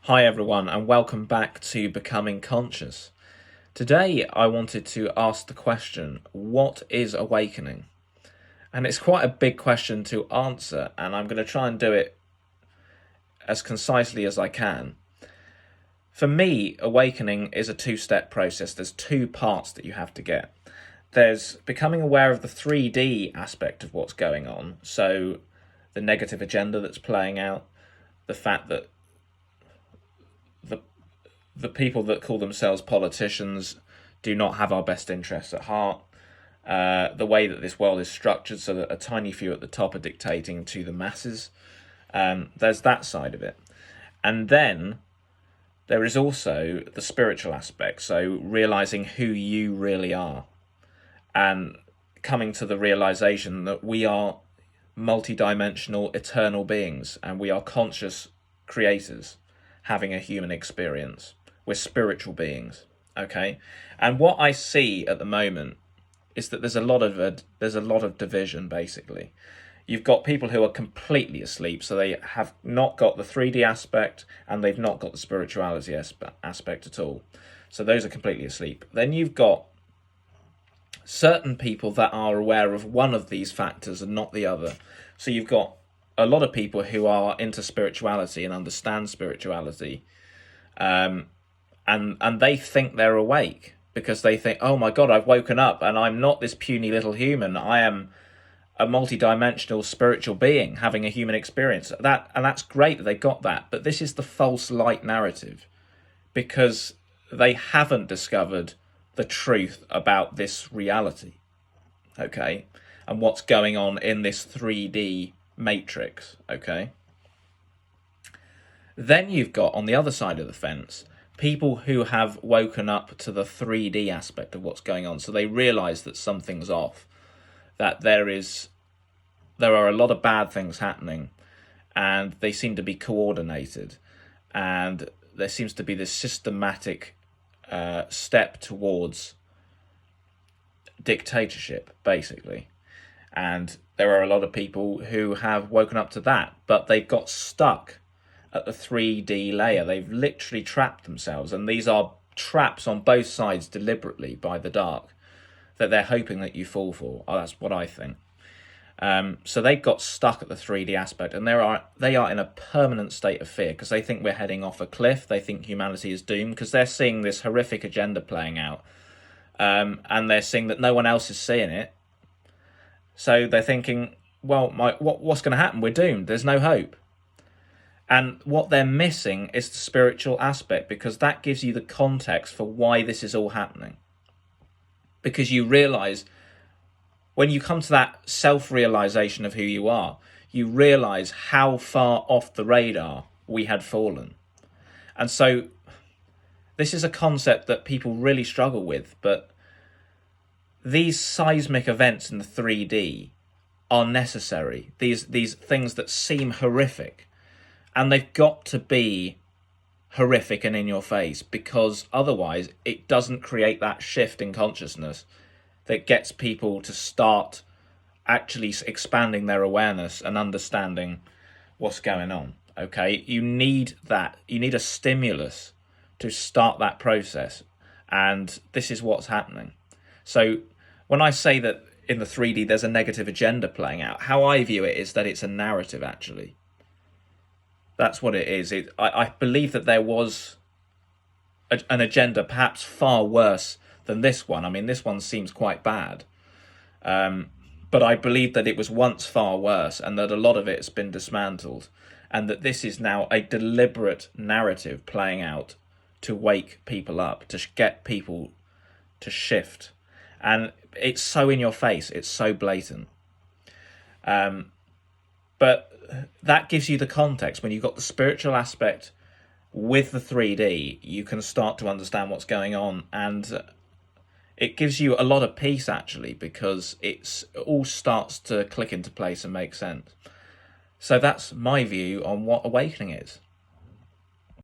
Hi everyone and welcome back to Becoming Conscious. Today I wanted to ask the question, what is awakening? And it's quite a big question to answer, and I'm going to try and do it as concisely as I can. For me, awakening is a two-step process. There's two parts that you have to get. There's becoming aware of the 3D aspect of what's going on, so the negative agenda that's playing out, the fact that the people that call themselves politicians do not have our best interests at heart. The way that this world is structured so that a tiny few at the top are dictating to the masses. There's that side of it. And then there is also the spiritual aspect. So realizing who you really are and coming to the realization that we are multidimensional, eternal beings and we are conscious creators having a human experience. We're spiritual beings, okay? And what I see at the moment is that there's a lot of division, basically. You've got people who are completely asleep, so they have not got the 3D aspect and they've not got the spirituality aspect at all. So those are completely asleep. Then you've got certain people that are aware of one of these factors and not the other. So you've got a lot of people who are into spirituality and understand spirituality, and they think they're awake because they think, oh my God, I've woken up and I'm not this puny little human. I am a multidimensional spiritual being having a human experience. And that's great that they got that, but this is the false light narrative because they haven't discovered the truth about this reality, okay, and what's going on in this 3D matrix, okay? Then you've got, on the other side of the fence, people who have woken up to the 3D aspect of what's going on. So they realize that something's off, that there are a lot of bad things happening, and they seem to be coordinated, and there seems to be this systematic step towards dictatorship, basically. And there are a lot of people who have woken up to that, but they've got stuck at the 3D layer. They've literally trapped themselves, and these are traps on both sides deliberately by the dark that they're hoping that you fall for. Oh, that's what I think. So they've got stuck at the 3D aspect, and they are in a permanent state of fear because they think we're heading off a cliff. They think humanity is doomed because they're seeing this horrific agenda playing out, and they're seeing that no one else is seeing it. So they're thinking, well, what's going to happen? We're doomed. There's no hope. And what they're missing is the spiritual aspect, because that gives you the context for why this is all happening. Because you realize, when you come to that self-realization of who you are, you realize how far off the radar we had fallen. And so this is a concept that people really struggle with, but these seismic events in the 3D are necessary. These things that seem horrific, and they've got to be horrific and in your face, because otherwise it doesn't create that shift in consciousness that gets people to start actually expanding their awareness and understanding what's going on. Okay, you need that. You need a stimulus to start that process, and this is what's happening. So when I say that in the 3D there's a negative agenda playing out, how I view it is that it's a narrative, actually. That's what it is. I believe that there was an agenda perhaps far worse than this one. I mean, this one seems quite bad. But I believe that it was once far worse, and that a lot of it has been dismantled, and that this is now a deliberate narrative playing out to wake people up, to get people to shift. And it's so in your face, it's so blatant. But that gives you the context. When you've got the spiritual aspect with the 3D, you can start to understand what's going on, and it gives you a lot of peace, actually, because it all starts to click into place and make sense. So that's my view on what awakening is.